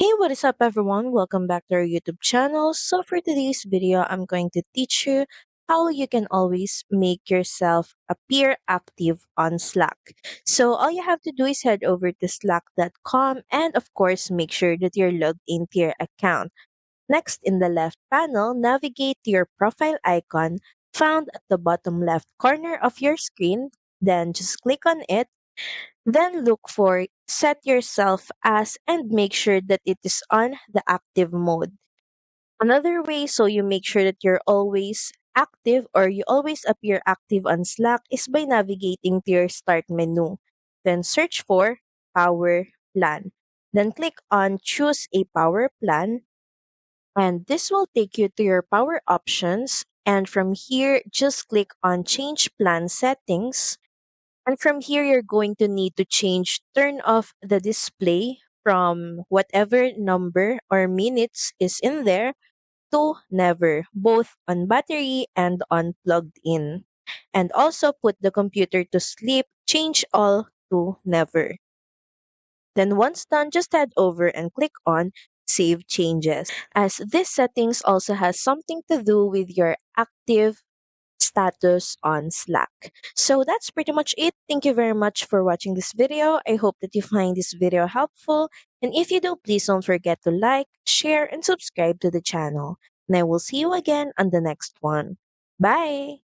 Hey, what is up, everyone? Welcome back to our YouTube channel. So, for today's video, I'm going to teach you how you can always make yourself appear active on Slack. So, all you have to do is head over to slack.com and, of course, make sure that you're logged into your account. Next, in the left panel, navigate to your profile icon found at the bottom left corner of your screen. Then, just click on it, then look for set yourself as and make sure that it is on the active mode. Another way so you make sure that you're always active or you always appear active on Slack is by navigating to your start menu. Then search for power plan. Then click on choose a power plan, and this will take you to your power options, and from here just click on change plan settings, and from here, you're going to need to turn off the display from whatever number or minutes is in there to never, both on battery and on plugged in. And also put the computer to sleep, change all to never. Then once done, just head over and click on Save Changes, as this settings also has something to do with your active status on Slack. So that's pretty much it. Thank you very much for watching this video. I hope that you find this video helpful. And if you do, please don't forget to like, share, and subscribe to the channel. And I will see you again on the next one. Bye!